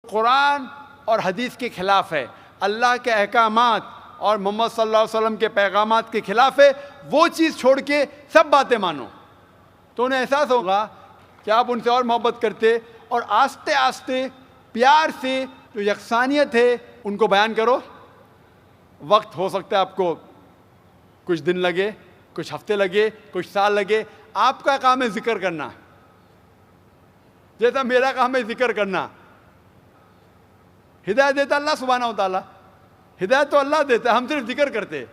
कुरान और हदीस के खिलाफ है, अल्लाह के अहकामात और मोहम्मद सल्लल्लाहु अलैहि वसल्लम के पैगामात के खिलाफ है, वो चीज़ छोड़ के सब बातें मानो, तो उन्हें एहसास होगा कि आप उनसे और मोहब्बत करते, और आस्ते आस्ते प्यार से जो यकसानियत है उनको बयान करो। वक्त हो सकता है आपको कुछ दिन लगे, कुछ हफ्ते लगे, कुछ साल लगे। आपका काम है जिक्र करना, जैसा मेरा काम है जिक्र करना। हिदायत देता अल्लाह सुब्हानहू व तआला, हिदायत तो अल्लाह देता है, हम सिर्फ जिक्र करते।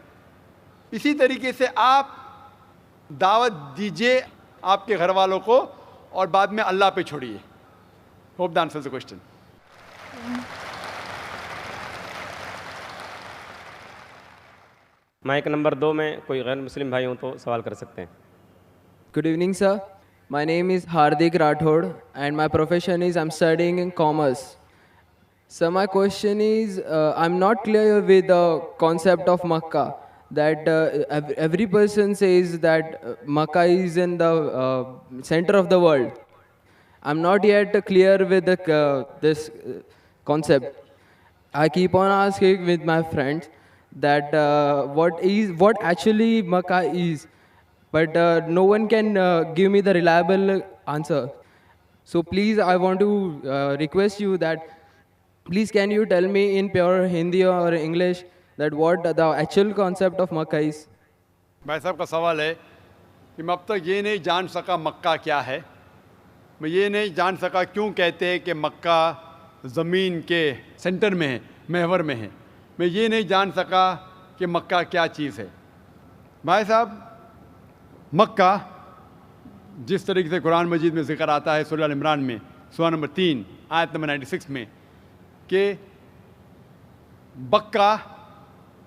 इसी तरीके से आप दावत दीजिए आपके घर वालों को और बाद में अल्लाह पे छोड़िए। Hope the answers the question. Mike number 2 में कोई गैर मुस्लिम भाई हो तो सवाल कर सकते हैं। Good evening, sir. My name is Hardik Rathod, and my profession is I'm studying in commerce. So my question is, I'm not clear with the concept of Makkah. That every person says that Makkah is in the center of the world. I'm not yet clear with this concept. I keep on asking with my friends that what actually Makkah is, but no one can give me the reliable answer. So please, I want to request you that please can you tell me in pure Hindi or English that what the actual concept of Makkah is? भाई साहब का सवाल है कि मैं अब तक ये नहीं जान सका मक्का क्या है, मैं ये नहीं जान सका क्यों कहते हैं कि मक्का ज़मीन के सेंटर में है, महवर में है। मैं ये नहीं जान सका कि मक्का क्या चीज़ है। भाई साहब, मक्का जिस तरीके से कुरान मजीद में ज़िक्र आता है सूरह इमरान में सूरह नंबर 3 आयत नंबर 96 में कि बक्का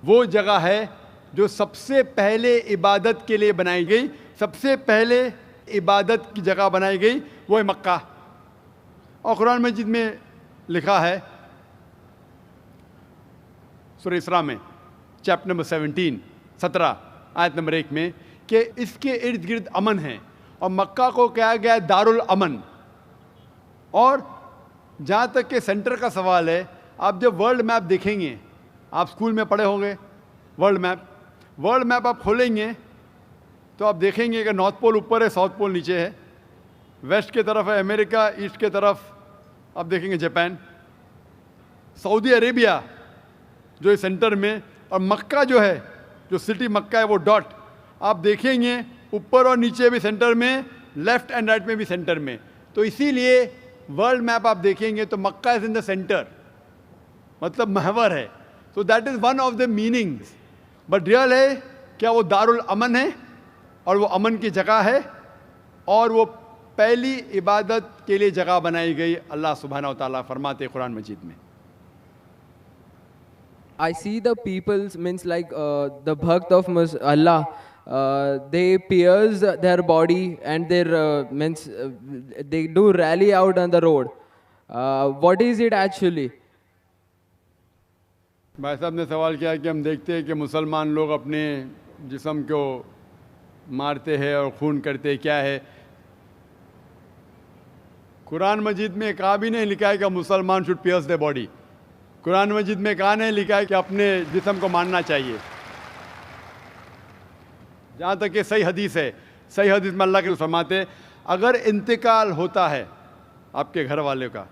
वो जगह है जो सबसे पहले इबादत के लिए बनाई गई, सबसे पहले इबादत की जगह बनाई गई वो है मक्का। और कुरान मजीद में लिखा है सूरह इसरा में चैप्टर नंबर 17 आयत नंबर 1 में कि इसके इर्द गिर्द अमन है, और मक्का को कहा गया है दारुल अमन। और जहाँ तक के सेंटर का सवाल है, आप जब वर्ल्ड मैप देखेंगे, आप स्कूल में पढ़े होंगे वर्ल्ड मैप आप खोलेंगे तो आप देखेंगे कि नॉर्थ पोल ऊपर है, साउथ पोल नीचे है, वेस्ट के तरफ है अमेरिका, ईस्ट के तरफ आप देखेंगे जापान, सऊदी अरेबिया जो है सेंटर में, और मक्का जो है, जो सिटी मक्का है वो डॉट आप देखेंगे ऊपर और नीचे भी सेंटर में, लेफ्ट एंड राइट में भी सेंटर में। तो इसीलिए वर्ल्ड मैप आप देखेंगे तो मक्का इज इन द सेंटर, मतलब महवर है। So that is one of the meanings. But real है क्या वो दारुल अमन है, और वो अमन की जगह है, और वो पहली इबादत के लिए जगह बनाई गई। अल्लाह सुब्हानहू व तआला फरमाते कुरान मजीद में, I see the people's means like the bhakt of Allah. They pierce their body and their means they do rally out on the road. What is it actually? भाई साहब ने सवाल किया कि हम देखते हैं कि मुसलमान लोग अपने जिस्म को मारते हैं और खून करते हैं, क्या है? कुरान मजीद में कहा भी नहीं लिखा है कि मुसलमान should pierce the body. Quran Majeed में कहा नहीं लिखा है कि अपने जिस्म को मारना चाहिए। जहाँ तक कि सही हदीस है, सही हदीस में अल्लाह के फरमाते अगर इंतकाल होता है आपके घर वाले का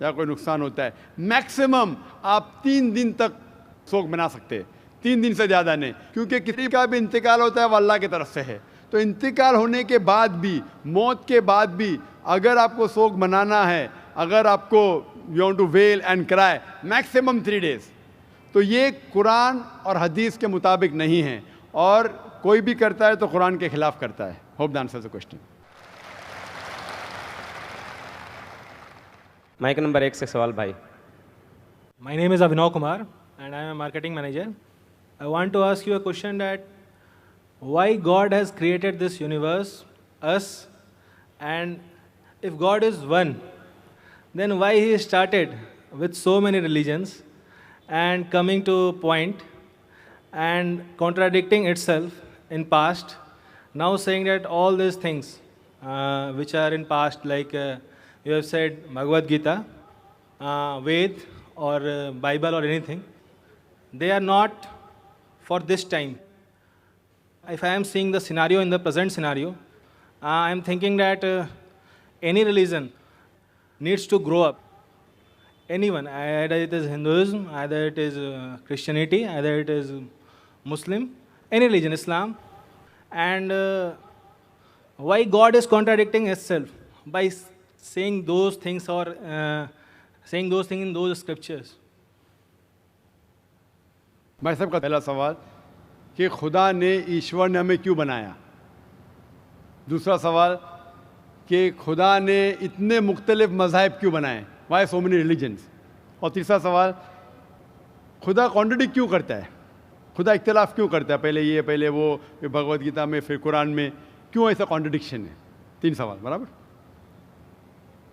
या कोई नुकसान होता है, मैक्सिमम आप 3 दिन तक शोक मना सकते हैं, 3 दिन से ज़्यादा नहीं, क्योंकि किसी का भी इंतकाल होता है वो अल्लाह की तरफ से है। तो इंतकाल होने के बाद भी, मौत के बाद भी अगर आपको शोक मनाना है, अगर आपको you want to wail and cry, maximum 3 days. तो ये कुरान और हदीस के मुताबिक नहीं है, और कोई भी करता है तो कुरान के खिलाफ करता है। Hope the answer the question. Mike number 1 से सवाल भाई। My name is Avinav Kumar and I am a marketing manager. I want to ask you a question that why God has created this universe, us, and if God is one, then why He started with so many religions and coming to a point and contradicting itself in past, now saying that all these things which are in past, like you have said Bhagavad Gita, Ved or Bible or anything. They are not for this time. If I am seeing the scenario in the present scenario, I am thinking that any religion needs to grow up. Anyone, either it is Hinduism, either it is Christianity, either it is Muslim, any religion, Islam. And why God is contradicting Himself by saying those things or saying those things in those scriptures? भाई साहब का पहला सवाल कि खुदा ने, ईश्वर ने हमें क्यों बनाया। दूसरा सवाल कि खुदा ने इतने मुख्तलिफ मज़ाहिब क्यों बनाए, वाई सो मेनी रिलीजन्स। और तीसरा सवाल, खुदा कॉन्ट्रडिक्ट क्यों करता है, खुदा इख्तिलाफ क्यों करता है, पहले ये पहले वो, फिर भगवद गीता में, फिर कुरान में, क्यों ऐसा कॉन्ट्रडिक्शन है। 3 सवाल बराबर।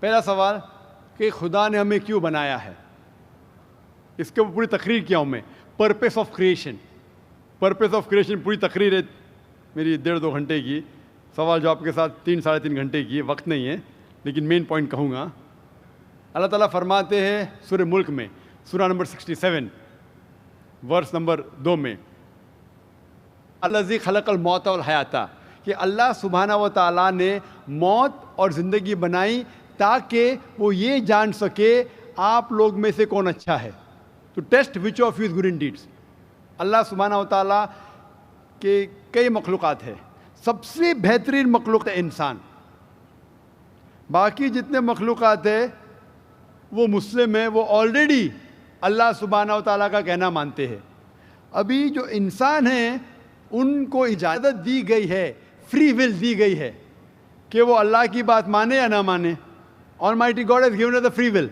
पहला सवाल कि खुदा ने हमें क्यों बनाया है, इसके ऊपर पूरी तकरीर किया हूँ मैं। Purpose of creation, purpose of creation पूरी तकरीर है मेरी 1.5-2 घंटे की, सवाल जवाब के साथ 3-3.5 घंटे की, वक्त नहीं है, लेकिन मेन पॉइंट कहूँगा। अल्लाह ताला फरमाते हैं सूरह मुल्क में, सूरा नंबर 67 वर्स नंबर 2 में, अल्लाज़ी खलक़ल मौत वल हयाता, कि अल्लाह सुब्हाना व तआला ने मौत और ज़िंदगी बनाई ताकि वो ये जान सके आप लोग में से कौन अच्छा है, to test which of you is good in deeds. Allah सुब्हाना व तआला के कई मखलूक़ात है, सबसे बेहतरीन मखलूक़ है इंसान। बाकी जितने मखलूक़ात है वो मुस्लिम है, वो ऑलरेडी अल्लाह सुब्हाना व तआला का कहना मानते हैं। अभी जो इंसान हैं उनको इजाज़त दी गई है, फ्री विल दी गई है कि वो अल्लाह की बात माने या ना माने। Almighty God has given us the free will.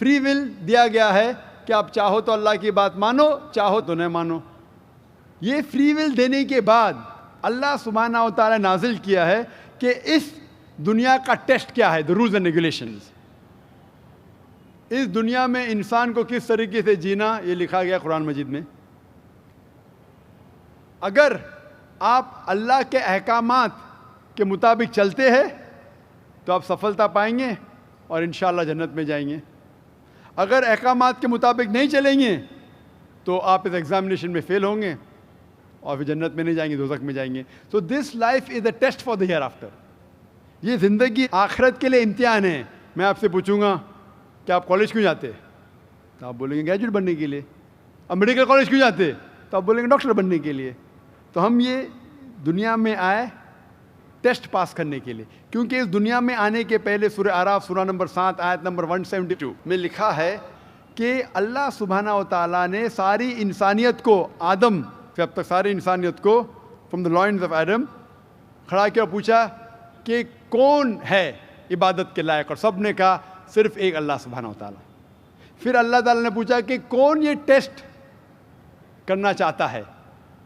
Free will दिया गया है कि आप चाहो तो अल्लाह की बात मानो, चाहो तो न मानो। ये फ्री विल देने के बाद अल्लाह सुब्हाना व तआला नाजिल किया है कि इस दुनिया का टेस्ट क्या है, द रूल्स एंड रेगुलेशंस। इस दुनिया में इंसान को किस तरीके से जीना, ये लिखा गया कुरान मजीद में। अगर आप अल्लाह के अहकामात के मुताबिक चलते हैं तो आप सफलता पाएंगे और इंशाअल्लाह जन्नत में जाएंगे। अगर अहकामात के मुताबिक नहीं चलेंगे तो आप इस एग्जामिनेशन में फेल होंगे और फिर जन्नत में नहीं जाएंगे, दोज़ख में जाएंगे। So this life is the test for the hereafter. ये ज़िंदगी आखिरत के लिए इम्तिहान है। मैं आपसे पूछूंगा कि आप कॉलेज क्यों जाते, तो आप बोलेंगे ग्रेजुएट बनने के लिए। अब मेडिकल कॉलेज क्यों जाते, तो आप बोलेंगे डॉक्टर बनने के लिए। तो हम ये दुनिया में आए टेस्ट पास करने के लिए, क्योंकि इस दुनिया में आने के पहले सूरह आराफ सूरा नंबर 7 आयत नंबर 172 में लिखा है कि अल्लाह सुब्हाना व तआला ने सारी इंसानियत को, आदम से अब तक सारी इंसानियत को, फ्रॉम द लॉइन्स ऑफ एडम खड़ा किया, पूछा कि कौन है इबादत के लायक, और सब ने कहा सिर्फ एक अल्लाह सुब्हाना व तआला। फिर अल्लाह ताला ने पूछा कि कौन ये टेस्ट करना चाहता है,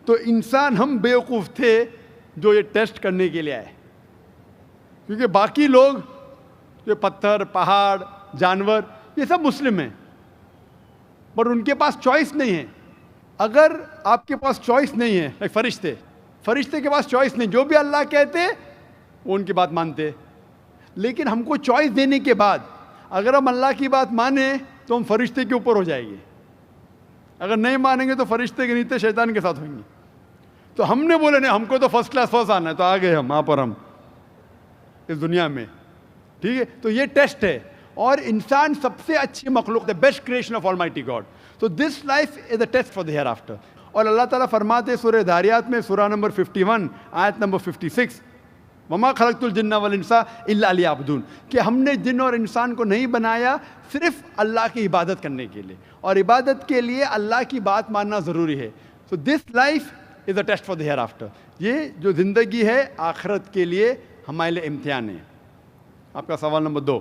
तो इंसान हम बेवकूफ़ थे जो ये टेस्ट करने के लिए आए, क्योंकि बाकी लोग जो पत्थर, पहाड़, जानवर, ये सब मुस्लिम हैं, पर उनके पास चॉइस नहीं है। अगर आपके पास चॉइस नहीं है, लाइक फरिश्ते के पास चॉइस नहीं, जो भी अल्लाह कहते वो उनकी बात मानते। लेकिन हमको चॉइस देने के बाद अगर हम अल्लाह की बात माने तो हम फरिश्ते के ऊपर हो जाएंगे, अगर नहीं मानेंगे तो फरिश्ते के नीचे शैतान के साथ होंगे। तो हमने बोले नहीं, हमको तो फर्स्ट क्लास फर्स्ट आना है, तो आ गए हम वहाँ पर, हम इस दुनिया में, ठीक है। तो ये टेस्ट है, और इंसान सबसे अच्छी मखलूक है, best creation of almighty God. तो this life is the test for the hereafter. और अल्लाह ताला फरमाते सूरह दारियात में सूरा नंबर 51 आयत नंबर 56, वमा खलक़तुल जिन्ना वल इंसा इल्ला लियअबुदून, कि हमने जिन और इंसान को नहीं बनाया सिर्फ अल्लाह की इबादत करने के लिए, और इबादत के लिए अल्लाह की बात मानना ज़रूरी है। So this life is a test for the hereafter. ये जो ज़िंदगी है आखिरत के लिए हमारे लिए इम्तिहान है। आपका सवाल नंबर 2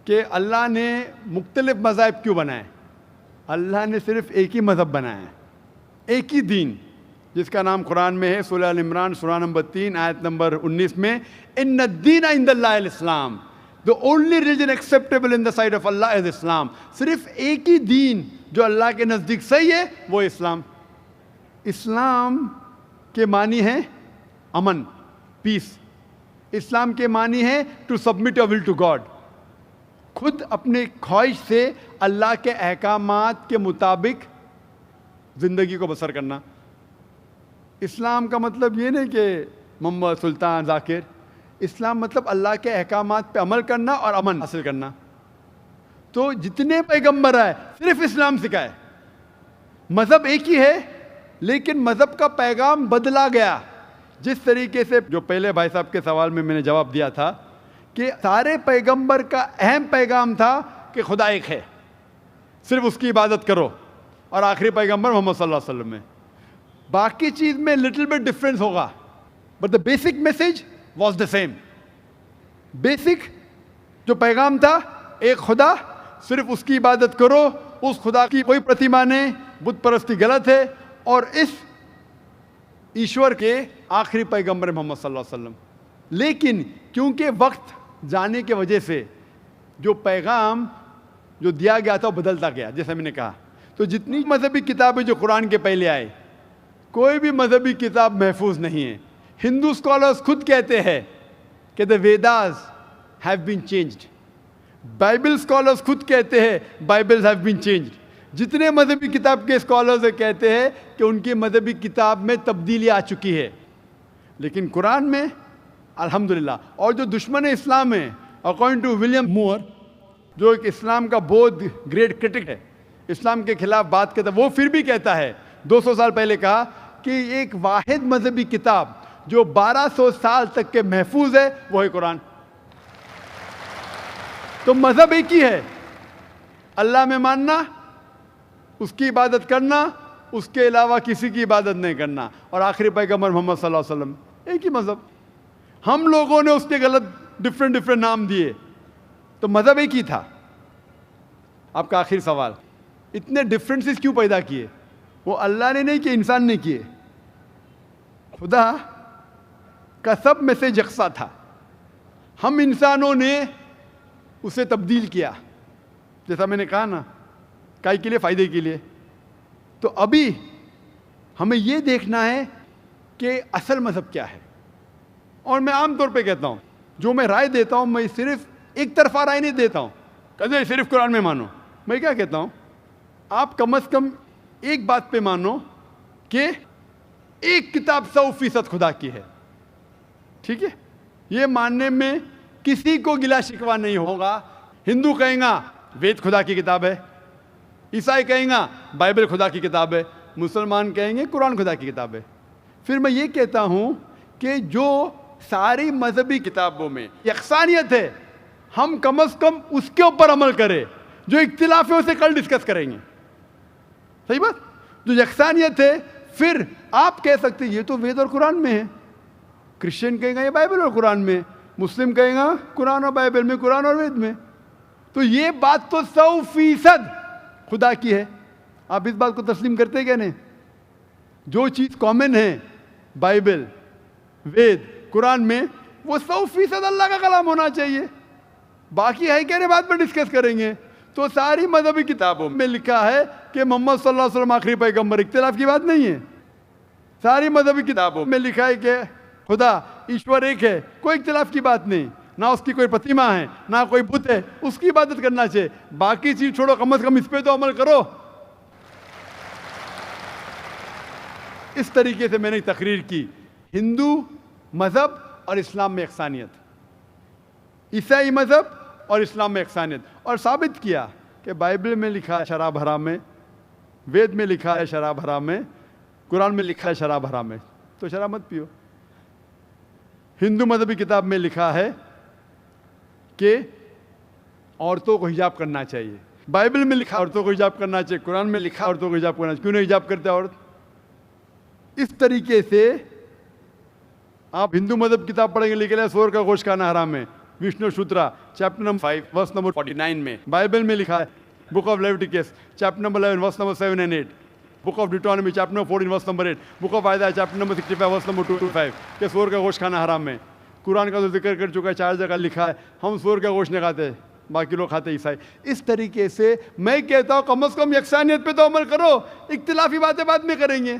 कि अल्लाह ने मुख्तलिफ मज़ाहिब क्यों बनाए। अल्लाह ने सिर्फ एक ही मज़हब बनाया है, एक ही दीन, जिसका नाम कुरान में है सूरह अल इमरान सूरा नंबर 3 आयत नंबर 19 में, इन्ना दीन इंदल्लाहिल इस्लाम, the only religion acceptable in the sight of Allah is Islam. सिर्फ एक ही दीन जो अल्लाह के नज़दीक सही है वो इस्लाम। इस्लाम के मानी है अमन, पीस। इस्लाम के मानी है to submit your will to God. खुद अपने ख्वाहिश से अल्लाह के अहकामात के मुताबिक ज़िंदगी को बसर करना। इस्लाम का मतलब ये नहीं कि मोहम्मद सुल्तान जाकिर, इस्लाम मतलब अल्लाह के अहकामात पे अमल करना और अमन हासिल करना। तो जितने पैगंबर आए सिर्फ इस्लाम सिखाए, मज़हब एक ही है लेकिन मज़हब का पैगाम बदला गया। जिस तरीके से जो पहले भाई साहब के सवाल में मैंने जवाब दिया था कि सारे पैगंबर का अहम पैगाम था कि खुदा एक है, सिर्फ उसकी इबादत करो, और आखिरी पैगंबर मोहम्मद सल्लल्लाहु अलैहि वसल्लम में बाकी चीज़ में लिटिल बिट डिफरेंस होगा, but the basic message was the same. Basic जो पैगाम था, एक खुदा, सिर्फ उसकी इबादत करो, उस खुदा की कोई प्रतिमा नहीं, बुत परस्ती गलत है, और इस ईश्वर के आखिरी पैगंबर मोहम्मद सल्लल्लाहु अलैहि वसल्लम। लेकिन क्योंकि वक्त जाने की वजह से जो पैगाम जो दिया गया था वो बदलता गया, जैसे मैंने कहा। तो जितनी मजहबी किताबें जो कुरान के पहले आए, कोई भी मजहबी किताब महफूज नहीं है। हिंदू स्कॉलर्स खुद कहते हैं कि the Vedas have been changed. Bible scholars खुद कहते हैं बाइबल्स हैव बीन चेंज्ड। जितने मजहबी किताब के स्कॉलर्स कहते हैं कि उनकी मजहबी किताब में तब्दीली आ चुकी है, लेकिन कुरान में अल्हम्दुलिल्लाह। और जो दुश्मन इस्लाम है, अकॉर्डिंग टू विलियम मूर, जो एक इस्लाम का बहुत ग्रेट क्रिटिक है, इस्लाम के खिलाफ बात करता है, वो फिर भी कहता है 200 साल पहले कहा कि एक वाहिद मजहबी किताब जो 1200 साल तक के महफूज है वो है कुरान। तो मजहब एक ही है, अल्लाह में मानना, उसकी इबादत करना, उसके अलावा किसी की इबादत नहीं करना, और आखिरी पैगंबर मोहम्मद सल्लल्लाहु अलैहि वसल्लम। एक ही मजहब। हम लोगों ने उसके गलत डिफरेंट नाम दिए, तो मजहब एक ही था। आपका आखिरी सवाल, इतने डिफरेंसेस क्यों पैदा किए? वो अल्लाह ने नहीं किए, इंसान ने किए। खुदा का सब मैसेज यकसा था, हम इंसानों ने उसे तब्दील किया, जैसा मैंने कहा ना, काई के लिए, फायदे के लिए। तो अभी हमें यह देखना है कि असल मजहब क्या है। और मैं आमतौर पे कहता हूं, जो मैं राय देता हूं, मैं सिर्फ एक तरफा राय नहीं देता हूं, कहते सिर्फ कुरान में मानो। मैं क्या कहता हूं, आप कम से कम एक बात पे मानो कि एक किताब 100% खुदा की है, ठीक है? ये मानने में किसी को गिला शिकवा नहीं होगा। हिंदू कहेगा वेद खुदा की किताब है, ईसाई कहेगा बाइबल खुदा की किताब है, मुसलमान कहेंगे कुरान खुदा की किताब है। फिर मैं ये कहता हूं कि जो सारी मजहबी किताबों में यकसानियत है, हम कम से कम उसके ऊपर अमल करें। जो इख्तिलाफ है उसे कल डिस्कस करेंगे, सही बात। जो यकसानियत है, फिर आप कह सकते हैं ये तो वेद और कुरान में है, क्रिश्चियन कहेगा ये बाइबल और कुरान में, मुस्लिम कहेगा कुरान और बाइबल में, कुरान और वेद में। तो ये बात तो 100% खुदा की है। आप इस बात को तस्लीम करते हैं क्या नहीं? जो चीज़ कॉमन है बाइबल, वेद, कुरान में, वो 100% अल्लाह का कलाम होना चाहिए। बाकी है क्या नहीं, बात पर डिस्कस करेंगे। तो सारी मजहबी किताबों में लिखा है कि मोहम्मद सल्लल्लाहु अलैहि वसल्लम आखिरी पैगंबर, इख्तिलाफ की बात नहीं है। सारी मजहबी किताबों में लिखा है कि खुदा ईश्वर एक है, कोई इख्तिलाफ की बात नहीं। ना उसकी कोई प्रतिमा है, ना कोई बुत है, उसकी इबादत करना चाहिए। बाकी चीज छोड़ो, कम से कम इस पे तो अमल करो। इस तरीके से मैंने तकरीर की, हिंदू मजहब और इस्लाम में यकसानियत, ईसाई मजहब और इस्लाम में यकसानियत, और साबित किया कि बाइबल में लिखा है शराब हराम है, वेद में लिखा है शराब हराम है, कुरान में लिखा है शराब हराम है, तो शराब मत पियो। हिंदू मजहबी किताब में लिखा है कि औरतों को हिजाब करना चाहिए, बाइबल में लिखा औरतों को हिजाब करना चाहिए, कुरान में लिखा औरतों को हिजाब करना चाहिए, क्यों नहीं हिजाब करते औरत? इस तरीके से आप हिंदू मजहब किताब पढ़ेंगे, लिखे है सूअर का गोश्त खाना हराम है, Vishnu Sutra chapter number 5 verse number 49 में। बाइबल में लिखा है book of Leviticus chapter number 11 verse number 7 and 8, book of Deuteronomy chapter number 14 verse number 8, book of Isaiah chapter number 65 verse number 2-5 कि सूअर का गोश्त खाना हराम है। कुरान का तो जिक्र कर चुका है, 4 जगह लिखा है हम सूअर का गोश्त नहीं खाते, बाकी लोग खाते ईसाई। इस तरीके से मैं कहता हूँ कम से कम यकसानियत पे तो अमल करो, इख्तिलाफी बातें बाद में करेंगे।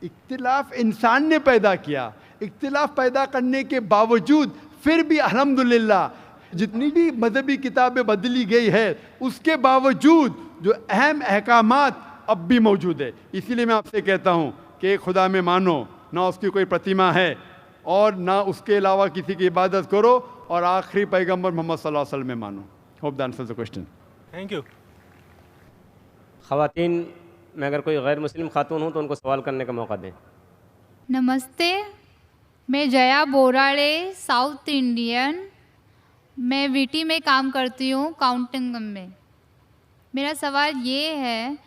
इख्तिलाफ इंसान ने पैदा किया, इख्तिलाफ पैदा करने के बावजूद फिर भी अल्हम्दुलिल्लाह जितनी भी मजहबी किताबें बदली गई है उसके बावजूद जो अहम अहकामात अब भी मौजूद है। इसीलिए मैं आपसे कहता हूँ कि एक खुदा में मानो, ना उसकी कोई प्रतिमा है और ना उसके अलावा किसी की इबादत करो, और आखिरी पैगंबर मोहम्मद सल्लल्लाहु अलैहि वसल्लम में मानो। Hope that answers the question. Thank you. ख़वातीन में अगर कोई गैर मुस्लिम खातून हो तो उनको सवाल करने का मौका दें। नमस्ते, मैं जया बोराड़े, साउथ इंडियन। मैं वीटी में काम करती हूँ, काउंटिंग में। मेरा सवाल ये है,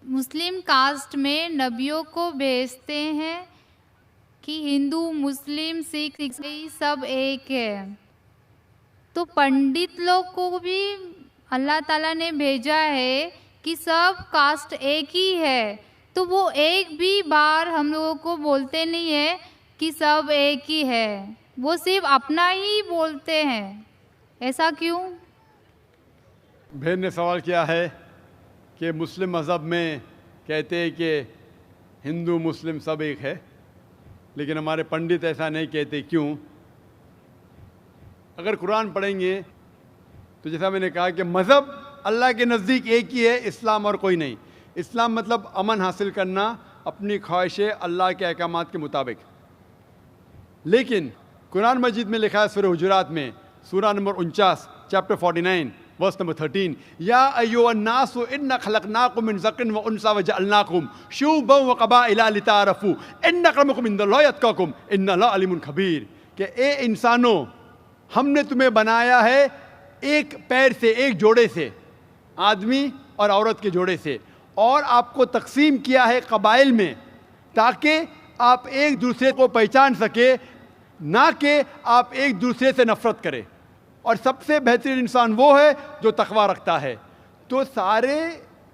मुस्लिम कास्ट में नबियों को भेजते हैं कि हिंदू, मुस्लिम, सिख, ईसाई सब एक है, तो पंडित लोग को भी अल्लाह ताला ने भेजा है कि सब कास्ट एक ही है, तो वो एक भी बार हम लोगों को बोलते नहीं है कि सब एक ही है, वो सिर्फ अपना ही बोलते हैं, ऐसा क्यों? बहन ने सवाल किया है कि मुस्लिम मज़हब में कहते हैं कि हिंदू मुस्लिम सब एक है, लेकिन हमारे पंडित ऐसा नहीं कहते, क्यों? अगर कुरान पढ़ेंगे तो जैसा मैंने कहा कि मज़हब अल्लाह के नज़दीक एक ही है, इस्लाम और कोई नहीं। इस्लाम मतलब अमन हासिल करना, अपनी ख्वाहिशें अल्लाह के अहकामात के मुताबिक। लेकिन कुरान मजीद में लिखा है सूरह हुजुरात में, सूरा नंबर 49, चैप्टर 49, वर्स नंबर 13, या अय्युहन्नासु इन्ना खलकनाकुम मिन ज़करिन व उन्सा व जअलनाकुम शुअबन व क़बाइला लिताअरफू इन्न अक्रमकुम इंदल्लाहि अत्क़ाकुम इन्नल्लाहा अलीमुन खबीर, कि ए इंसानों, हमने तुम्हें बनाया है एक पैर से, एक जोड़े से, आदमी और औरत के जोड़े से, और आपको तकसीम किया है कबाइल में ताकि आप एक दूसरे को पहचान सके, ना कि आप एक दूसरे से नफरत करें। और सबसे बेहतरीन इंसान वो है जो तकवा रखता है। तो सारे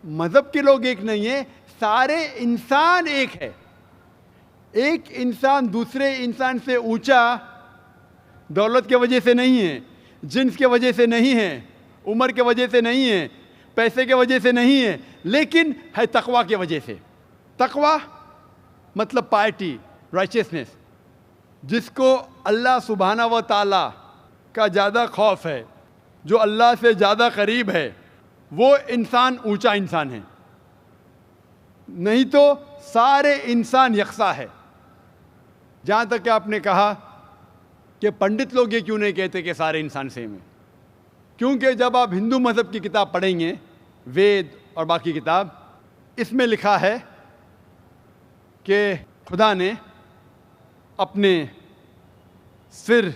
मज़हब के लोग एक नहीं है, सारे इंसान एक है। एक इंसान दूसरे इंसान से ऊंचा दौलत के वजह से नहीं है, जिन्स के वजह से नहीं है, उम्र के वजह से नहीं है, पैसे के वजह से नहीं है, लेकिन है तकवा के वजह से। तकवा मतलब पायटी, राइचियसनेस, जिसको अल्लाह सुब्हाना व ताला का ज़्यादा खौफ है, जो अल्लाह से ज़्यादा करीब है, वो इंसान ऊंचा इंसान है। नहीं तो सारे इंसान यकसा है। जहाँ तक कि आपने कहा कि पंडित लोग ये क्यों नहीं कहते कि सारे इंसान सेम हैं, क्योंकि जब आप हिंदू मज़हब की किताब पढ़ेंगे, वेद और बाकी किताब, इसमें लिखा है कि खुदा ने अपने सिर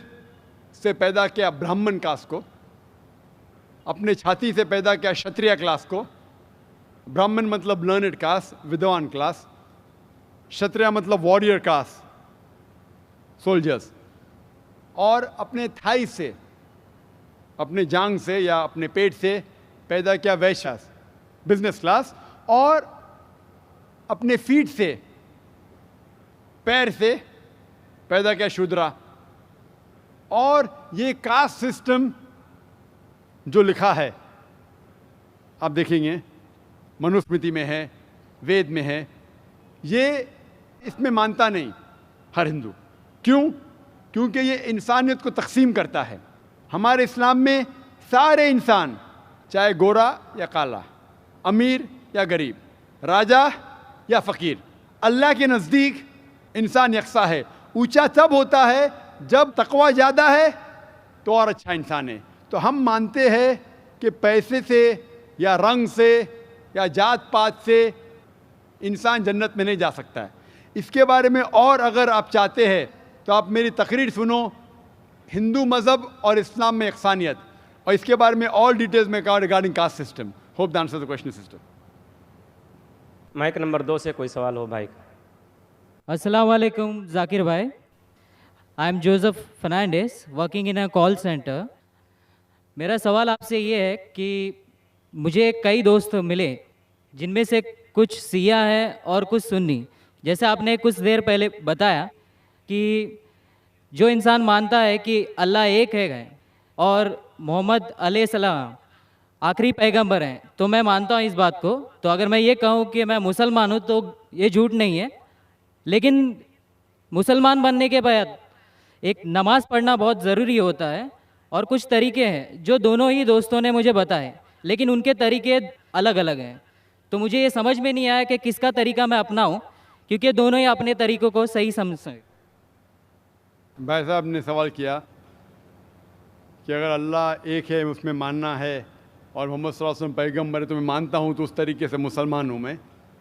से पैदा किया ब्राह्मण कास्ट को, अपने छाती से पैदा किया क्षत्रिय क्लास को। ब्राह्मण मतलब लर्नेड कास्ट, विद्वान क्लास, क्षत्रिय मतलब वॉरियर कास्ट, सोल्जर्स, और अपने थाई से, अपने जांग से या अपने पेट से पैदा किया वैश्य, बिजनेस क्लास, और अपने फीट से, पैर से पैदा किया शूद्रा। और ये कास्ट सिस्टम जो लिखा है, आप देखेंगे मनुस्मृति में है, वेद में है, ये इसमें मानता नहीं हर हिंदू। क्यों? क्योंकि ये इंसानियत को तकसीम करता है। हमारे इस्लाम में सारे इंसान, चाहे गोरा या काला, अमीर या गरीब, राजा या फ़कीर, अल्लाह के नज़दीक इंसान यकसा है। ऊंचा तब होता है जब तकवा ज़्यादा है तो और अच्छा इंसान है। तो हम मानते हैं कि पैसे से या रंग से या जात पात से इंसान जन्नत में नहीं जा सकता है। इसके बारे में और अगर आप चाहते हैं तो आप मेरी तकरीर सुनो, हिंदू मज़हब और इस्लाम में यकसानियत, और इसके बारे में और डिटेल्स में कहा regarding caste system. Hope the answer the question sister. Mike number 2 से कोई सवाल हो भाई। अस्सलाम वालेकुम जाकिर भाई, I am Joseph Fernandes working in a call centre. मेरा सवाल आपसे ये है कि मुझे कई दोस्त मिले जिनमें से कुछ शिया है और कुछ सुन्नी। जैसे आपने कुछ देर पहले बताया कि जो इंसान मानता है कि अल्लाह एक है और मोहम्मद अलैहिस्सलाम आखिरी पैगंबर हैं, तो मैं मानता हूँ इस बात को। तो अगर मैं ये कहूँ कि मैं मुसलमान हूँ तो ये झूठ नहीं है। लेकिन मुसलमान बनने के बाद एक नमाज़ पढ़ना बहुत ज़रूरी होता है, और कुछ तरीके हैं जो दोनों ही दोस्तों ने मुझे बताए, लेकिन उनके तरीके अलग अलग हैं। तो मुझे ये समझ में नहीं आया कि किसका तरीका मैं अपनाऊं, क्योंकि दोनों ही अपने तरीकों को सही समझ सकें। भाई साहब ने सवाल किया कि अगर अल्लाह एक है उसमें मानना है और मोहम्मद सल्लल्लाहु अलैहि वसल्लम पैगम्बर है तो मैं मानता हूँ, तो उस तरीके से मुसलमान हूँ मैं।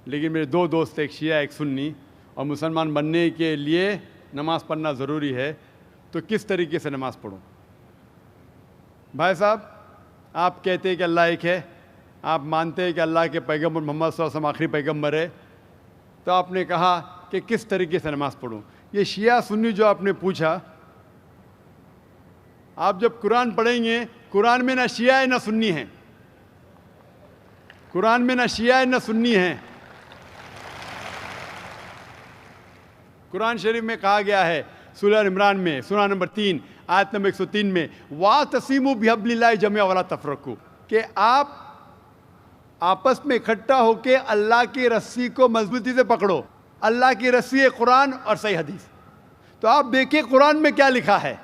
लेकिन मेरे दो दोस्त, एक शिया एक सुन्नी, और मुसलमान बनने के लिए नमाज़ पढ़ना ज़रूरी है, तो किस तरीके से नमाज़ पढ़ूँ? भाई साहब, आप कहते हैं कि अल्लाह एक है, आप मानते हैं कि अल्लाह के पैगम्बर मोहम्मद सल्लल्लाहु अलैहि वसल्लम आखिरी पैगम्बर है, तो आपने कहा कि किस तरीके से नमाज़ पढ़ूँ? ये शिया सुन्नी जो आपने पूछा, आप जब कुरान पढ़ेंगे, कुरान में ना शिया है ना सुन्नी है, कुरान में ना शिया है ना सुन्नी है। कुरान शरीफ में कहा गया है सूरह इमरान में, सूरह नंबर 3 आयत नंबर 103 में, वा तसीमु बिहब्लिल्लाहि जमिया वला तफरकू, कि आप आपस में इकट्ठा होकर अल्लाह की रस्सी को मजबूती से पकड़ो। अल्लाह की रस्सी है कुरान और सही हदीस। तो आप देखिए कुरान में क्या लिखा है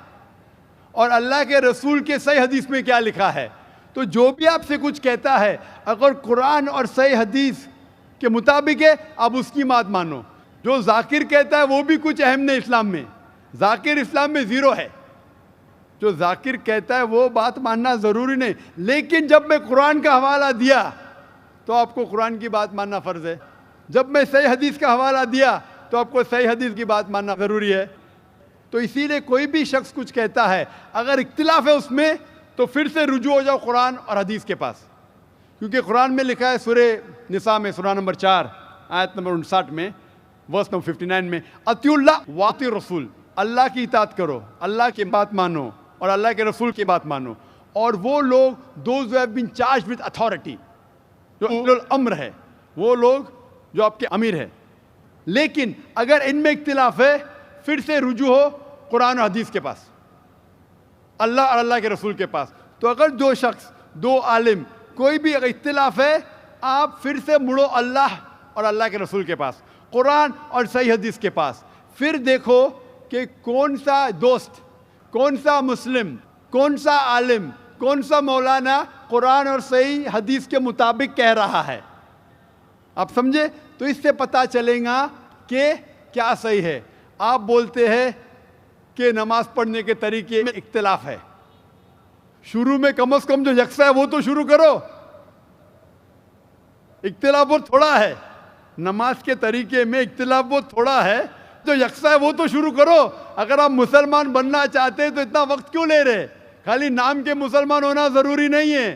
और अल्लाह के रसूल के सही हदीस में क्या लिखा है। तो जो भी आपसे कुछ कहता है, अगर कुरान और सही हदीस के मुताबिक है, आप उसकी बात मानो। जो जाकिर कहता है वो भी कुछ अहम नहीं इस्लाम में, जाकिर इस्लाम में ज़ीरो है। जो जाकिर कहता है वो बात मानना ज़रूरी नहीं, लेकिन जब मैं कुरान का हवाला दिया तो आपको कुरान की बात मानना फ़र्ज़ है। जब मैं सही हदीस का हवाला दिया तो आपको सही हदीस की बात मानना ज़रूरी है। तो इसीलिए कोई भी शख्स कुछ कहता है, अगर इख्तिलाफ है उसमें, तो फिर से रुजू हो जाओ कुरान और हदीस के पास, क्योंकि कुरान में लिखा है सूरह निसा में, सूरह नंबर 4 आयत नंबर 59 में, वर्स नंबर 59 में, अतिउल्लाह वाति रसूल, अल्लाह की इताअत करो, अल्लाह की बात मानो और अल्लाह के रसूल की बात मानो। और वो लोग those who have been charged with authority, जो उलुल अम्र है, वो लोग जो आपके अमीर है। लेकिन अगर इनमें इख्तिलाफ है, फिर से रुजू हो कुरान और हदीस के पास, अल्लाह और अल्लाह के रसूल के पास। तो अगर दो शख्स, दो आलिम, कोई भी अगर इख्तिलाफ है, आप फिर से मुड़ो अल्लाह और अल्लाह के रसूल के पास, कुरान और सही हदीस के पास। फिर देखो कि कौन सा दोस्त, कौन सा मुस्लिम, कौन सा आलिम, कौन सा मौलाना कुरान और सही हदीस के मुताबिक कह रहा है। आप समझे? तो इससे पता चलेगा कि क्या सही है। आप बोलते हैं कि नमाज पढ़ने के तरीके में इख्तिलाफ है, शुरू में कम से कम जो यकसा है वो तो शुरू करो। इख्तिलाफ वो थोड़ा है, नमाज के तरीके में इख्तिलाफ वो थोड़ा है, जो यकसा है वो तो शुरू करो। अगर आप मुसलमान बनना चाहते हैं तो इतना वक्त क्यों ले रहे? खाली नाम के मुसलमान होना ज़रूरी नहीं है,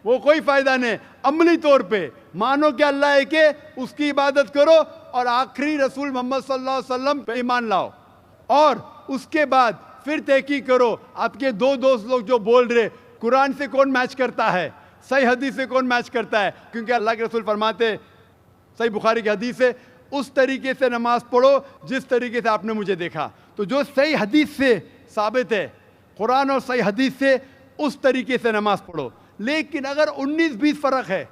वो कोई फ़ायदा नहीं। अमली तौर पे मानो कि अल्लाह एक है, उसकी इबादत करो और आखिरी रसूल मोहम्मद सल्लल्लाहु अलैहि वसल्लम पे ईमान लाओ। और उसके बाद फिर तहकीक करो, आपके दो दोस्त लोग जो बोल रहे कुरान से कौन मैच करता है, सही हदीस से कौन मैच करता है, क्योंकि अल्लाह के रसूल फरमाते, सही बुखारी की हदीस है, उस तरीके से नमाज पढ़ो जिस तरीके से आपने मुझे देखा। तो जो सही हदीस से साबित है, कुरान और सही हदीस से, उस तरीके से नमाज पढ़ो। लेकिन अगर 19-20 फ़र्क है,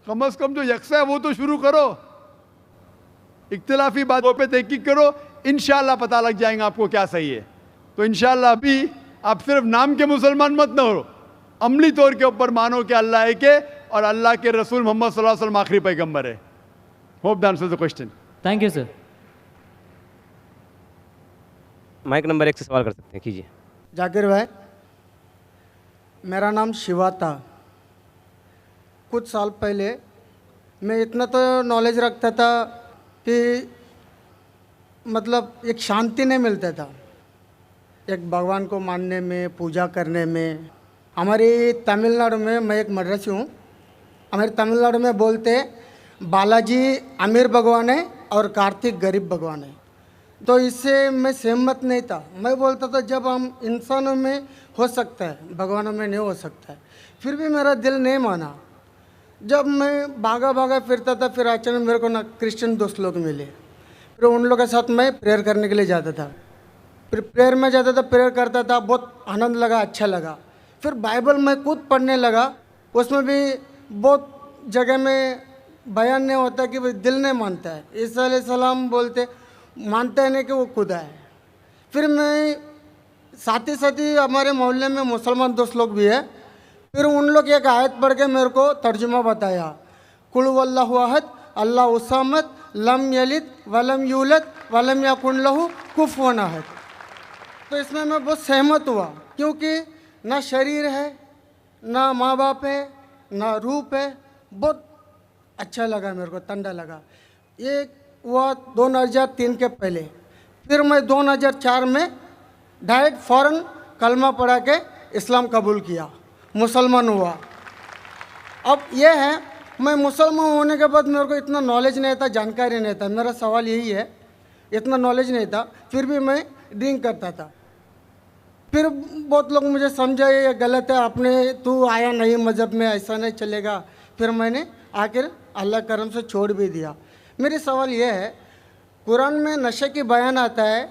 कम से कम जो यकसा है वो तो शुरू करो। इख्तिलाफी बातों पे तहकीक करो, इंशाअल्लाह पता लग जाएगा आपको क्या सही है। तो इंशाअल्लाह अभी आप सिर्फ नाम के मुसलमान मत न हो, अमली तौर के ऊपर मानो कि अल्लाह एक है और अल्लाह के रसूल मोहम्मद सल्लल्लाहु अलैहि वसल्लम आखिरी पैगंबर है। Hope that answers the question. Thank you sir. Mike number 1 से सवाल कर सकते हैं, कीजिए। जाकिर भाई, मेरा नाम शिवा था। कुछ साल पहले मैं इतना तो नॉलेज रखता था कि मतलब एक शांति नहीं मिलता था एक भगवान को मानने में, पूजा करने में। हमारी तमिलनाडु में, मैं एक मद्रासी हूँ, हमारे तमिलनाडु में बोलते बालाजी अमीर भगवान है और कार्तिक गरीब भगवान है। तो इससे मैं सहमत नहीं था। मैं बोलता था जब हम इंसानों में हो सकता है, भगवानों में नहीं हो सकता है। फिर भी मेरा दिल नहीं माना। जब मैं भागा भागा फिरता था, फिर अचानक मेरे को ना क्रिश्चियन दोस्त लोग मिले। फिर उन लोगों के साथ मैं प्रेयर करने के लिए जाता था। फिर प्रेयर में जाता था, प्रेयर करता था, बहुत आनंद लगा, अच्छा लगा। फिर बाइबल में खुद पढ़ने लगा। उसमें भी बहुत जगह में बयान नहीं होता कि भाई दिल नहीं मानता है। ईसा अलैहिस्सलाम बोलते मानता है नहीं कि वो खुदा है। फिर मैं साथ ही हमारे मोहल्ले में मुसलमान दोस्त लोग भी है। फिर उन लोग एक आयत पढ़ के मेरे को तर्जुमा बताया, कुल वल्लाहु अहद अल्लाहु समद लम यलिद वलम यूलद वलम यकुन लहू कुफुवन अहद। तो इसमें मैं बहुत सहमत हुआ, क्योंकि ना शरीर है, ना माँ बाप है, ना रूप है। बहुत अच्छा लगा मेरे को, ठंडा लगा। ये हुआ 2003 के पहले। फिर मैं 2004 में डायरेक्ट फ़ौरन कलमा पढ़ा के इस्लाम कबूल किया, मुसलमान हुआ। अब ये है, मैं मुसलमान होने के बाद मेरे को इतना नॉलेज नहीं था, जानकारी नहीं था। मेरा सवाल यही है, इतना नॉलेज नहीं था, फिर भी मैं ड्रिंक करता था। फिर बहुत लोग मुझे समझाए ये गलत है, आपने तू आया नहीं मज़हब में, ऐसा नहीं चलेगा। फिर मैंने आखिर अल्लाह करम से छोड़ भी दिया। मेरी सवाल ये है, कुरान में नशे की बयान आता है,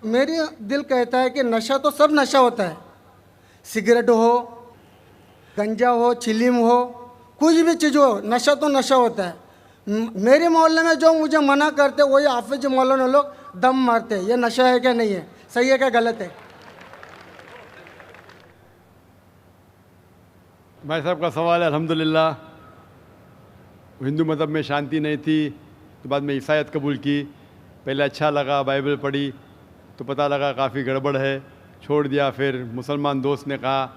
मेरी दिल कहता है कि नशा तो सब नशा होता है, सिगरेट हो, गंजा हो, चिलीम हो, कुछ भी चीज़ हो, नशा तो नशा होता है। मेरे मोहल्ले में जो मुझे मना करते वही हाफिज मौलाना लोग दम मारते हैं। ये नशा है क्या नहीं है, सही है क्या गलत है? भाई साहब का सवाल है। अल्हम्दुलिल्लाह, हिंदू मज़हब में शांति नहीं थी तो बाद में ईसाईयत कबूल की। पहले अच्छा लगा, बाइबल पढ़ी तो पता लगा काफ़ी गड़बड़ है, छोड़ दिया। फिर मुसलमान दोस्त ने कहा,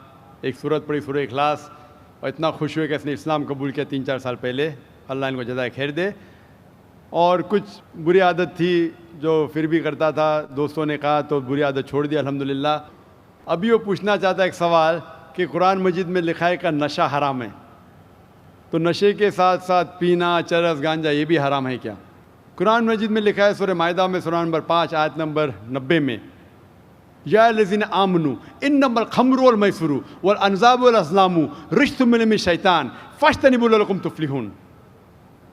एक सूरत पढ़ी, सूरह इखलास, और इतना खुश हुए कि इसने इस्लाम कबूल किया 3-4 साल पहले। अल्लाह इनको जज़ाए खैर दे। और कुछ बुरी आदत थी जो फिर भी करता था, दोस्तों ने कहा तो बुरी आदत छोड़ दिया अल्हम्दुलिल्लाह। अभी वो पूछना चाहता है एक सवाल कि कुरान मजीद में लिखा है कि नशा हराम है, तो नशे के साथ साथ पीना, चरस, गांजा ये भी हराम है क्या? कुरान मजीद में लिखा है सूरह माइदा में सूरह नंबर 5 आयत नंबर 90 में, या लज़ीना आमनू इन्नमल खम्रु वल मैसुरु वल अनज़ाबु वल अज़लामु रिज्सुम मिन शैतान फज्तनिबू लअल्लकुम तुफ्लिहून।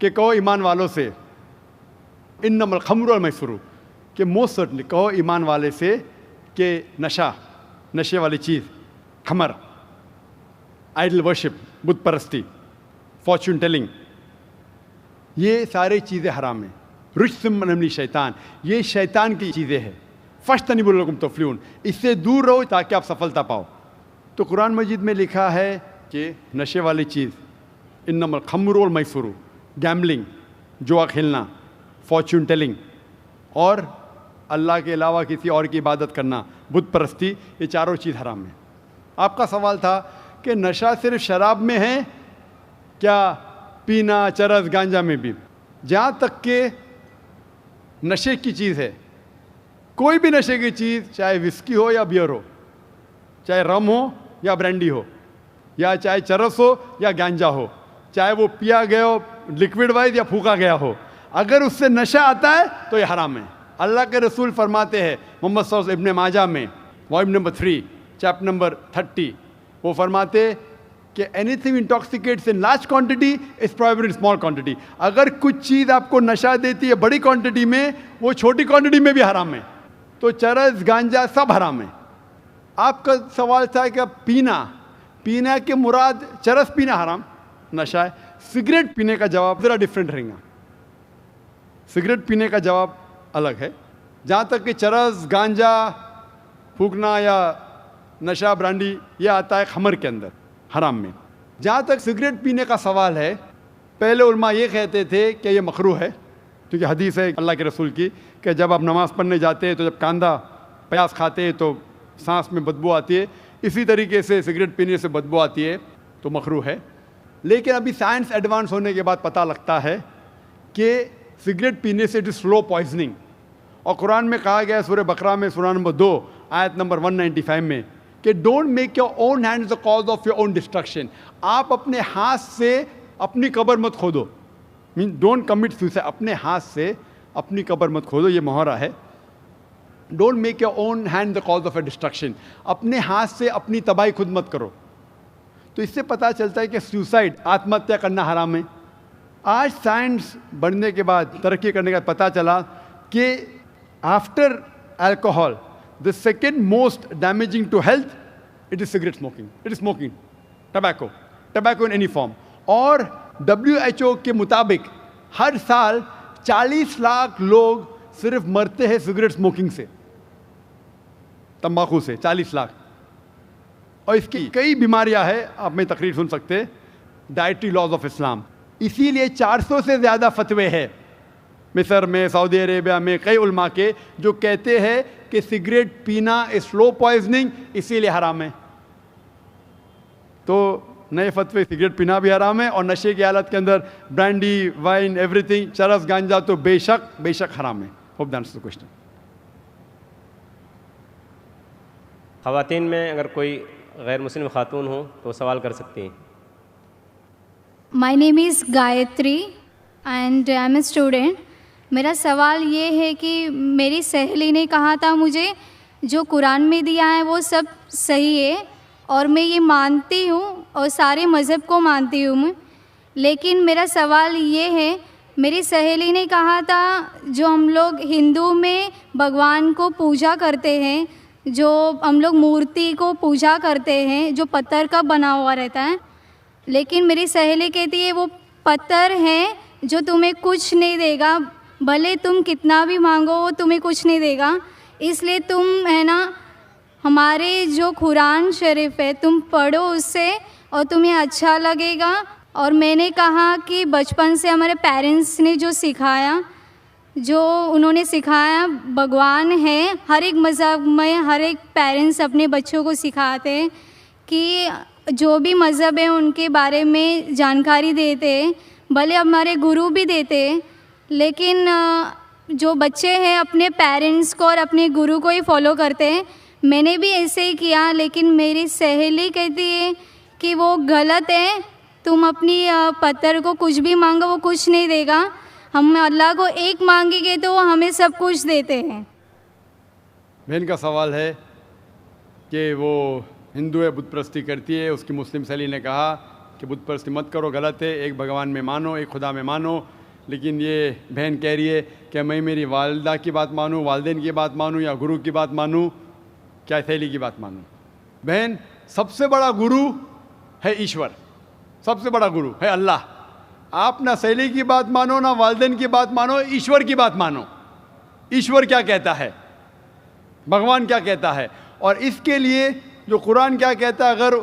कि कहो ईमान वालों से, इन्नमल खम्रु वल मैसुरु, कि मोस्ट सर्टनली कहो ईमान वाले से कि नशा, नशे वाली चीज़, खमर, आइडल वर्शिप, बुत परस्ती, फॉर्चून टेलिंग, ये सारी चीज़ें हराम हैं। रिज्सुम मिन शैतान, ये शैतान की चीज़ें हैं। फज्तनिबू लअल्लकुम तुफ्लिहून, इससे दूर रहो ताकि आप सफलता पाओ। तो कुरान मजीद में लिखा है कि नशे वाली चीज़, इन्नमल खम्रु वल मैसुरु, गैम्बलिंग, जुआ खेलना, फॉर्चून टेलिंग, और अल्लाह के अलावा किसी और की इबादत करना, बुत परस्ती, ये चारों चीज़ हराम है। आपका सवाल था कि नशा सिर्फ शराब में है क्या, पीना, चरस, गांजा में भी? जहाँ तक के नशे की चीज़ है, कोई भी नशे की चीज़, चाहे विस्की हो या बियर हो, चाहे रम हो या ब्रांडी हो, या चाहे चरस हो या गांजा हो, चाहे वो पिया गया हो लिक्विड वाइज या फूका गया हो, अगर उससे नशा आता है तो ये हराम है। अल्लाह के रसूल फरमाते हैं मोहम्मद सल्लल्लाहु अलैहि वसल्लम, इब्न माजा में वॉल्यूम नंबर 3 चैप्टर नंबर 30, वो फरमाते कि anything intoxicates in large quantity is prohibited in small quantity. अगर कुछ चीज़ आपको नशा देती है बड़ी क्वांटिटी में, वो छोटी क्वांटिटी में भी हराम है। तो चरस, गांजा सब हराम है। आपका सवाल था कि पीना, पीना के मुराद चरस पीना हराम, नशा है। सिगरेट पीने का जवाब ज़रा डिफरेंट रहेगा। सिगरेट पीने का जवाब अलग है। जहाँ तक कि चरस, गांजा फूकना या नशा, ब्रांडी, ये आता है खमर के अंदर, हराम में। जहाँ तक सिगरेट पीने का सवाल है, पहले उलमा ये कहते थे कि ये मकरूह है, क्योंकि हदीस है अल्लाह के रसूल की कि जब आप नमाज़ पढ़ने जाते हैं तो जब कांदा प्याज खाते हैं तो सांस में बदबू आती है, इसी तरीके से सिगरेट पीने से बदबू आती है, तो मकरूह है। लेकिन अभी साइंस एडवांस होने के बाद पता लगता है कि सिगरेट पीने से इट इज़ स्लो पॉइजनिंग। और कुरान में कहा गया है सूरह बकरा में सूरह नंबर 2 आयत नंबर 195 में कि don't make your own hands the cause of your own destruction. आप अपने हाथ से अपनी कब्र मत खोदो, मीन डोंट कमिट सुसाइड, अपने हाथ से अपनी कब्र मत खोदो, ये मुहावरा है। Don't make your own hand the cause of A destruction, अपने हाथ से अपनी तबाही खुद मत करो। तो इससे पता चलता है कि सुसाइड, आत्महत्या करना हराम है। आज साइंस बढ़ने के बाद, तरक्की करने के बाद पता चला कि after alcohol the second most damaging to health it is cigarette smoking, it is smoking tobacco, tobacco in any form. और WHO के मुताबिक हर साल 40 लाख लोग सिर्फ मरते हैं सिगरेट स्मोकिंग से, तंबाकू से 40 लाख। और इसकी कई बीमारियां हैं, आप में तकरीर सुन सकते, डाइटरी लॉज ऑफ इस्लाम। इसीलिए 400 से ज़्यादा फतवे हैं मिस्र में, सऊदी अरेबिया में, कई उलमा के जो कहते हैं कि सिगरेट पीना स्लो पॉइजनिंग, इसीलिए हराम है। तो नए फतवे, सिगरेट पीना भी हराम है और नशे की हालत के अंदर ब्रांडी, वाइन, एवरीथिंग, चरस, गांजा तो बेशक हराम है। Hope that answers the question. ख़वातीन में अगर कोई गैर मुस्लिम खातून हो तो सवाल कर सकती हैं। My name is Gayatri and I am a student। मेरा सवाल ये है कि मेरी सहेली ने कहा था मुझे जो कुरान में दिया है वो सब सही है और मैं ये मानती हूँ और सारे मज़हब को मानती हूँ मैं। लेकिन मेरा सवाल ये है, मेरी सहेली ने कहा था जो हम लोग हिंदू में भगवान को पूजा करते हैं, जो हम लोग मूर्ति को पूजा करते हैं जो पत्थर का बना हुआ रहता है, लेकिन मेरी सहेली कहती है वो पत्थर है जो तुम्हें कुछ नहीं देगा, भले तुम कितना भी मांगो वो तुम्हें कुछ नहीं देगा। इसलिए तुम है ना हमारे जो कुरान शरीफ है तुम पढ़ो उससे और तुम्हें अच्छा लगेगा। और मैंने कहा कि बचपन से हमारे पेरेंट्स ने जो सिखाया, जो उन्होंने सिखाया भगवान है, हर एक मज़हब में हर एक पेरेंट्स अपने बच्चों को सिखाते हैं कि जो भी मज़हब है उनके बारे में जानकारी देते हैं, भले हमारे गुरु भी देते हैं, लेकिन जो बच्चे हैं अपने पेरेंट्स को और अपने गुरु को ही फॉलो करते हैं। मैंने भी ऐसे ही किया, लेकिन मेरी सहेली कहती है कि वो गलत है, तुम अपनी पत्थर को कुछ भी मांगो वो कुछ नहीं देगा, हम अल्लाह को एक मांगेंगे तो वो हमें सब कुछ देते हैं। बहन का सवाल है कि वो हिंदू है, बुत परस्ती करती है, उसकी मुस्लिम सहेली ने कहा कि बुत परस्ती मत करो, गलत है, एक भगवान में मानो, एक खुदा में मानो। लेकिन ये बहन कह रही है कि मैं मेरी वालदा की बात मानूँ, वालदेन की बात मानूँ या गुरु की बात मानूँ, क्या सहेली की बात मानूँ? बहन, सबसे बड़ा गुरु है ईश्वर, सबसे बड़ा गुरु है अल्लाह। आप ना सहेली की बात मानो, ना वालदेन की बात मानो, ईश्वर की बात मानो। ईश्वर क्या कहता है, भगवान क्या कहता है, और इसके लिए जो कुरान क्या कहता है, अगर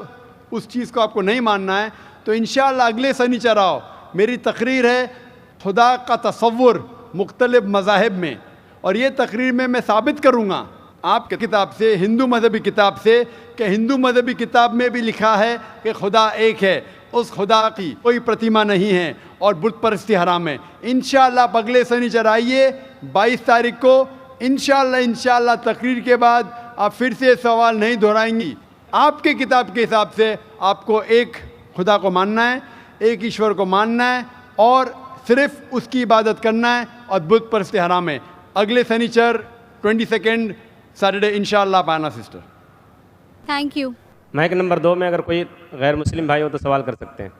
उस चीज़ को आपको नहीं मानना है तो इंशाअल्लाह अगले शनिचर आओ, मेरी तकरीर है खुदा का तसव्वुर मुख्तलिफ मज़ाहिब में, और ये तकरीर में मैं साबित करूँगा आपके किताब से, हिंदू मजहबी किताब से, कि हिंदू मजहबी किताब में भी लिखा है कि खुदा एक है, उस खुदा की कोई प्रतिमा नहीं है और बुत परस्ती हराम है। इंशाअल्लाह आप अगले शनिचर आइए 22 तारीख को, इंशाअल्लाह तकरीर के बाद आप फिर से सवाल नहीं दोहराएंगी। आपके किताब के हिसाब से आपको एक खुदा को मानना है, एक ईश्वर को मानना है और सिर्फ उसकी इबादत करना है, और बुत परस्ती हराम है। अगले शनिचर 22 सैटरडे इंशाअल्लाह आप आना sister. Thank you. Mike number 2 में अगर कोई गैर मुस्लिम भाई हो तो सवाल कर सकते हैं।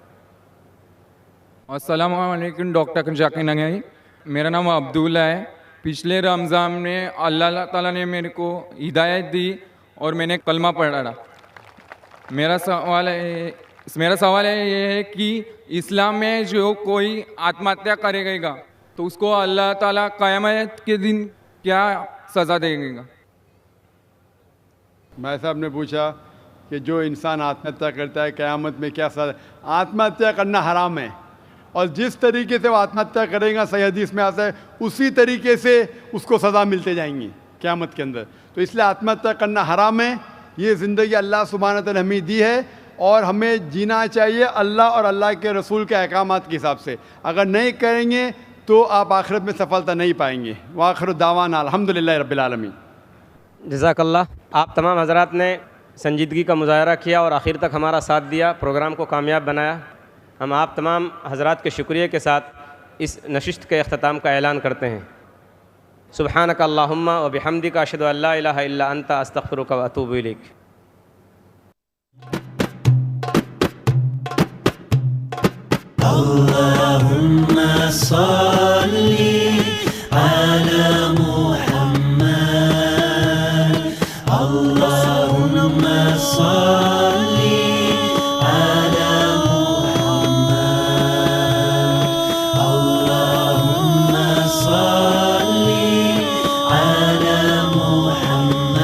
अस्सलाम वालेकुम डॉक्टर जाकिर नंगई, मेरा नाम अब्दुल्ला है। पिछले रमज़ान में अल्लाह ताला ने मेरे को हिदायत दी और मैंने कलमा पढ़ा। मेरा सवाल है ये है कि इस्लाम में जो कोई आत्महत्या करेगा तो उसको अल्लाह ताला क़यामत के दिन क्या सज़ा देगा? भाई साहब ने पूछा कि जो इंसान आत्महत्या करता है क़यामत में क्या सज़ा। आत्महत्या करना हराम है, और जिस तरीके से वो आत्महत्या करेगा, सही हदीस में आता है, उसी तरीके से उसको सज़ा मिलते जाएंगी क़यामत के अंदर। तो इसलिए आत्महत्या करना हराम है। ये ज़िंदगी अल्लाह सुब्हानहू व तआला ने हमें दी है और हमें जीना चाहिए अल्लाह और अल्लाह के रसूल के अहकामात के हिसाब से। अगर नहीं करेंगे तो आप आखिरत में सफलता नहीं पाएंगे। वाखिर दावाना अल्हम्दुलिल्लाह रब्बिल आलमीन। जज़ाकल्लाह। आप तमाम हज़रात ने संजीदगी का मुज़ाहरा किया और आखिर तक हमारा साथ दिया, प्रोग्राम को कामयाब बनाया। हम आप तमाम हज़रात के शुक्रिया के साथ इस नशिस्त के अख्ताम का ऐलान करते हैं। सुब्हानक अल्लाहुम्मा व बिहम्दिका अशहदु अल्ला इलाहा इल्ला अंता अस्तगफिरुका व अतूबु इलैक। अल्लाहुम्मा सल्ली अला मुहम्मद, अल्लाहुम्मा सल्ली अला मुहम्मद, अल्लाहुम्मा सल्ली अला मुहम्मद,